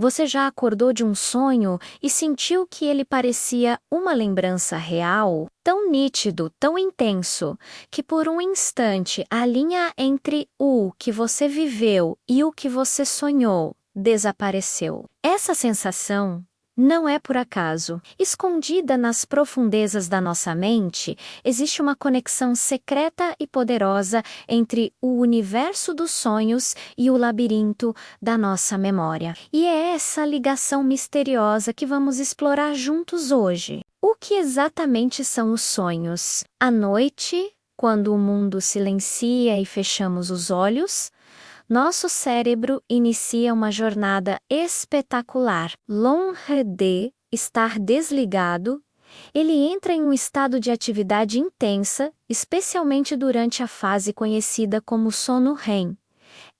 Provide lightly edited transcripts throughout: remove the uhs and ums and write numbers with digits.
Você já acordou de um sonho e sentiu que ele parecia uma lembrança real? Tão nítido, tão intenso, que por um instante a linha entre o que você viveu e o que você sonhou desapareceu. Essa sensação não é por acaso. Escondida nas profundezas da nossa mente, existe uma conexão secreta e poderosa entre o universo dos sonhos e o labirinto da nossa memória. E é essa ligação misteriosa que vamos explorar juntos hoje. O que exatamente são os sonhos? À noite, quando o mundo silencia e fechamos os olhos, nosso cérebro inicia uma jornada espetacular. Longe de estar desligado, ele entra em um estado de atividade intensa, especialmente durante a fase conhecida como sono REM.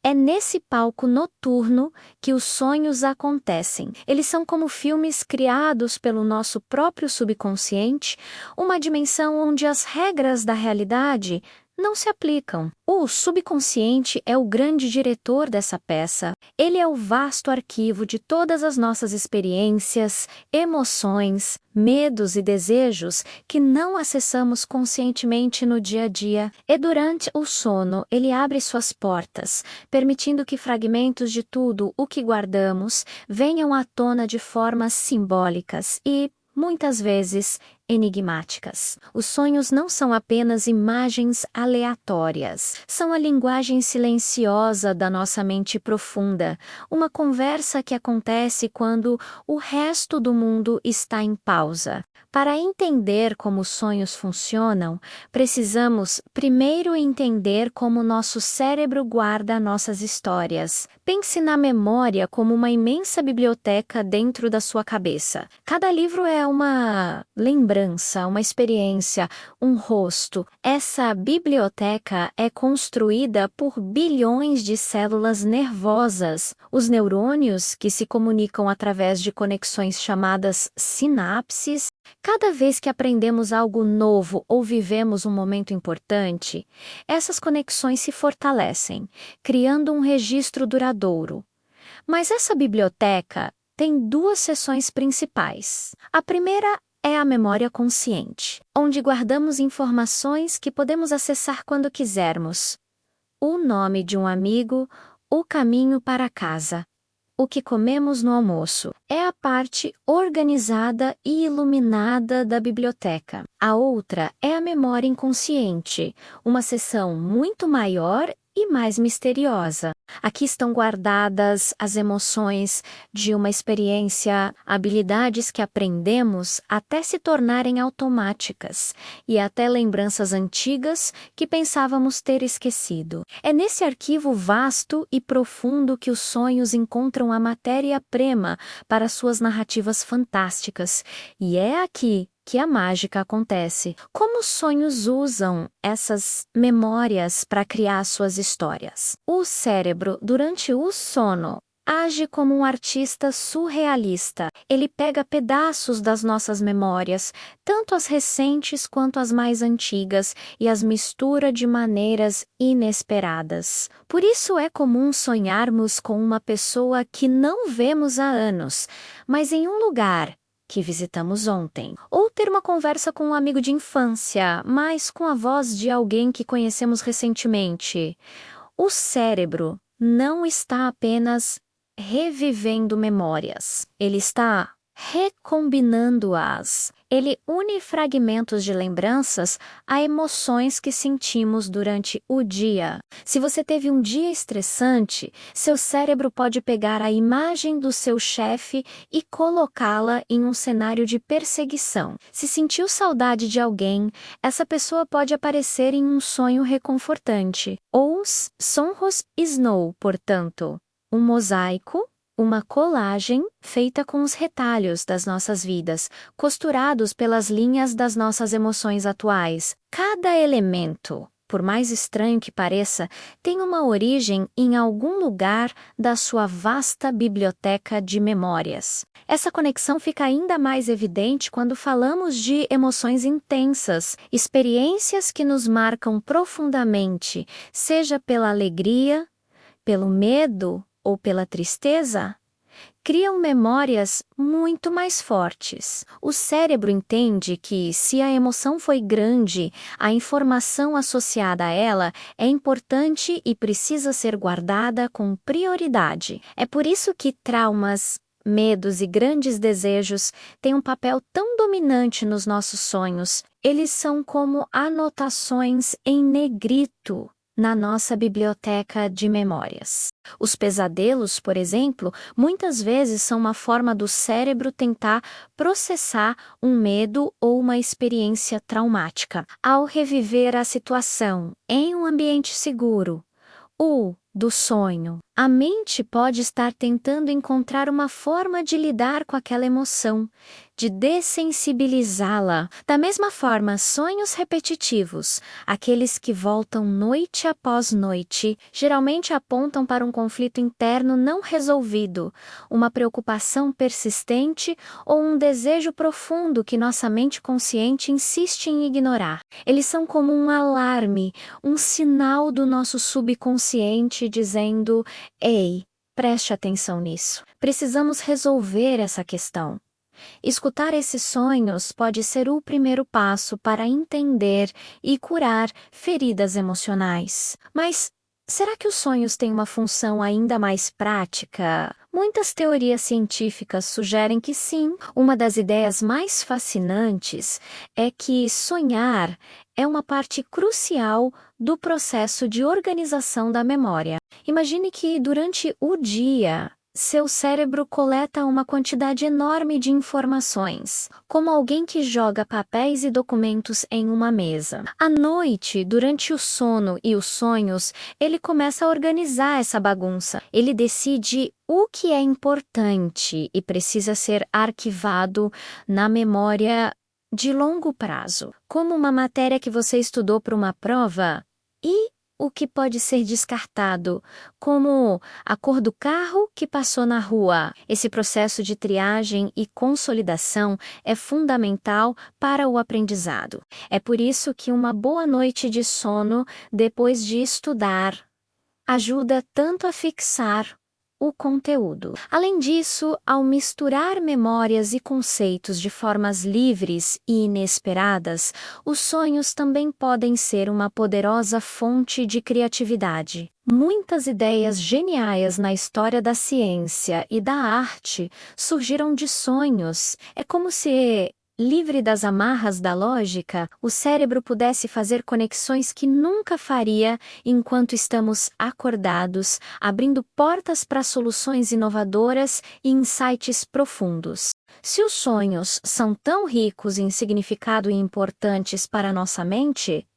É nesse palco noturno que os sonhos acontecem. Eles são como filmes criados pelo nosso próprio subconsciente, uma dimensão onde as regras da realidade não se aplicam. O subconsciente é o grande diretor dessa peça. Ele é o vasto arquivo de todas as nossas experiências, emoções, medos e desejos que não acessamos conscientemente no dia a dia. E durante o sono, ele abre suas portas, permitindo que fragmentos de tudo o que guardamos venham à tona de formas simbólicas e, muitas vezes, enigmáticas. Os sonhos não são apenas imagens aleatórias, são a linguagem silenciosa da nossa mente profunda, uma conversa que acontece quando o resto do mundo está em pausa. Para entender como os sonhos funcionam, precisamos primeiro entender como nosso cérebro guarda nossas histórias. Pense na memória como uma imensa biblioteca dentro da sua cabeça. Cada livro é uma lembrança, uma experiência, um rosto. Essa biblioteca é construída por bilhões de células nervosas. Os neurônios, que se comunicam através de conexões chamadas sinapses. Cada vez que aprendemos algo novo ou vivemos um momento importante, essas conexões se fortalecem, criando um registro duradouro. Mas essa biblioteca tem duas seções principais. A primeira é a memória consciente, onde guardamos informações que podemos acessar quando quisermos. O nome de um amigo, o caminho para casa, o que comemos no almoço. É a parte organizada e iluminada da biblioteca. A outra é a memória inconsciente, uma seção muito maior e mais misteriosa. Aqui estão guardadas as emoções de uma experiência, habilidades que aprendemos até se tornarem automáticas e até lembranças antigas que pensávamos ter esquecido. É nesse arquivo vasto e profundo que os sonhos encontram a matéria-prima para suas narrativas fantásticas, e é aqui que a mágica acontece. Como os sonhos usam essas memórias para criar suas histórias? O cérebro, durante o sono, age como um artista surrealista. Ele pega pedaços das nossas memórias, tanto as recentes quanto as mais antigas, e as mistura de maneiras inesperadas. Por isso é comum sonharmos com uma pessoa que não vemos há anos, mas em um lugar que visitamos ontem. Ou ter uma conversa com um amigo de infância, mas com a voz de alguém que conhecemos recentemente. O cérebro não está apenas revivendo memórias, ele está recombinando-as. Ele une fragmentos de lembranças a emoções que sentimos durante o dia. Se você teve um dia estressante, seu cérebro pode pegar a imagem do seu chefe e colocá-la em um cenário de perseguição. Se sentiu saudade de alguém, essa pessoa pode aparecer em um sonho reconfortante. Ou sonhos snow, portanto, um mosaico, uma colagem feita com os retalhos das nossas vidas, costurados pelas linhas das nossas emoções atuais. Cada elemento, por mais estranho que pareça, tem uma origem em algum lugar da sua vasta biblioteca de memórias. Essa conexão fica ainda mais evidente quando falamos de emoções intensas, experiências que nos marcam profundamente, seja pela alegria, pelo medo ou pela tristeza. criam memórias muito mais fortes. O cérebro entende que, se a emoção foi grande, a informação associada a ela é importante e precisa ser guardada com prioridade. É por isso que traumas, medos e grandes desejos têm um papel tão dominante nos nossos sonhos. Eles são como anotações em negrito na nossa biblioteca de memórias. Os pesadelos, por exemplo, muitas vezes são uma forma do cérebro tentar processar um medo ou uma experiência traumática. Ao reviver a situação em um ambiente seguro, ou do sonho, a mente pode estar tentando encontrar uma forma de lidar com aquela emoção, de dessensibilizá-la. Da mesma forma, sonhos repetitivos, aqueles que voltam noite após noite, geralmente apontam para um conflito interno não resolvido, uma preocupação persistente ou um desejo profundo que nossa mente consciente insiste em ignorar. Eles são como um alarme, um sinal do nosso subconsciente dizendo: "Ei, preste atenção nisso. Precisamos resolver essa questão." Escutar esses sonhos pode ser o primeiro passo para entender e curar feridas emocionais. Mas será que os sonhos têm uma função ainda mais prática? Muitas teorias científicas sugerem que sim. Uma das ideias mais fascinantes é que sonhar é uma parte crucial do processo de organização da memória. Imagine que, durante o dia, seu cérebro coleta uma quantidade enorme de informações, como alguém que joga papéis e documentos em uma mesa. À noite, durante o sono e os sonhos, ele começa a organizar essa bagunça. Ele decide o que é importante e precisa ser arquivado na memória de longo prazo, como uma matéria que você estudou para uma prova, e o que pode ser descartado, como a cor do carro que passou na rua. Esse processo de triagem e consolidação é fundamental para o aprendizado. É por isso que uma boa noite de sono depois de estudar ajuda tanto a fixar o conteúdo. Além disso, ao misturar memórias e conceitos de formas livres e inesperadas, os sonhos também podem ser uma poderosa fonte de criatividade. Muitas ideias geniais na história da ciência e da arte surgiram de sonhos. É como se, livre das amarras da lógica, o cérebro pudesse fazer conexões que nunca faria enquanto estamos acordados, abrindo portas para soluções inovadoras e insights profundos. Se os sonhos são tão ricos em significado e importantes para nossa mente,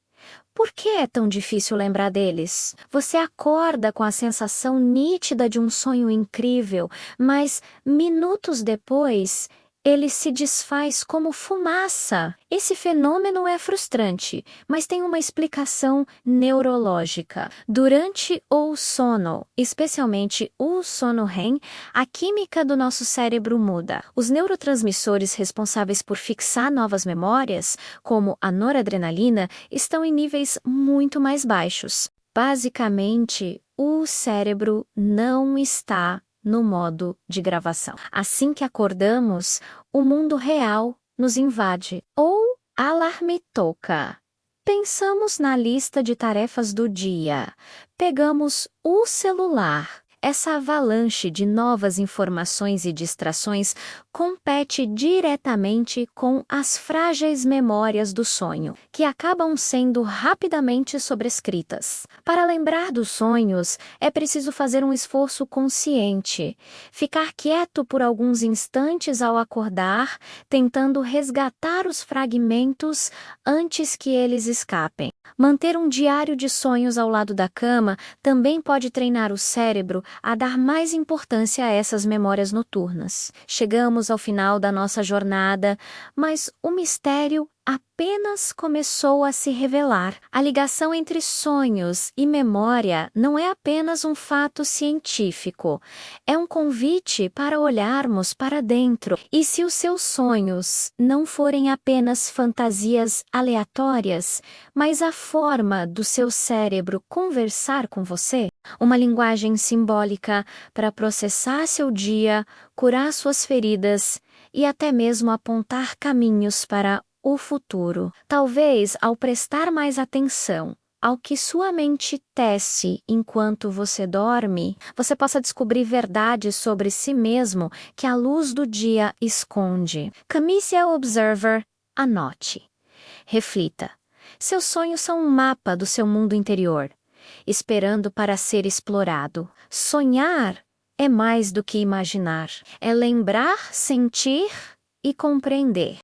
por que é tão difícil lembrar deles? Você acorda com a sensação nítida de um sonho incrível, mas minutos depois ele se desfaz como fumaça. Esse fenômeno é frustrante, mas tem uma explicação neurológica. Durante o sono, especialmente o sono REM, a química do nosso cérebro muda. Os neurotransmissores responsáveis por fixar novas memórias, como a noradrenalina, estão em níveis muito mais baixos. Basicamente, o cérebro não está no modo de gravação. Assim que acordamos, o mundo real nos invade. Ou alarme toca. Pensamos na lista de tarefas do dia. Pegamos o celular. Essa avalanche de novas informações e distrações compete diretamente com as frágeis memórias do sonho, que acabam sendo rapidamente sobrescritas. Para lembrar dos sonhos, é preciso fazer um esforço consciente, ficar quieto por alguns instantes ao acordar, tentando resgatar os fragmentos antes que eles escapem. Manter um diário de sonhos ao lado da cama também pode treinar o cérebro a dar mais importância a essas memórias noturnas. Chegamos ao final da nossa jornada, mas o mistério apenas começou a se revelar. A ligação entre sonhos e memória não é apenas um fato científico, é um convite para olharmos para dentro. E se os seus sonhos não forem apenas fantasias aleatórias, mas a forma do seu cérebro conversar com você, uma linguagem simbólica para processar seu dia, curar suas feridas e até mesmo apontar caminhos para o futuro. Talvez, ao prestar mais atenção ao que sua mente tece enquanto você dorme, você possa descobrir verdades sobre si mesmo que a luz do dia esconde. Camicia Observer, anote. Reflita. Seus sonhos são um mapa do seu mundo interior, esperando para ser explorado. Sonhar é mais do que imaginar. É lembrar, sentir e compreender.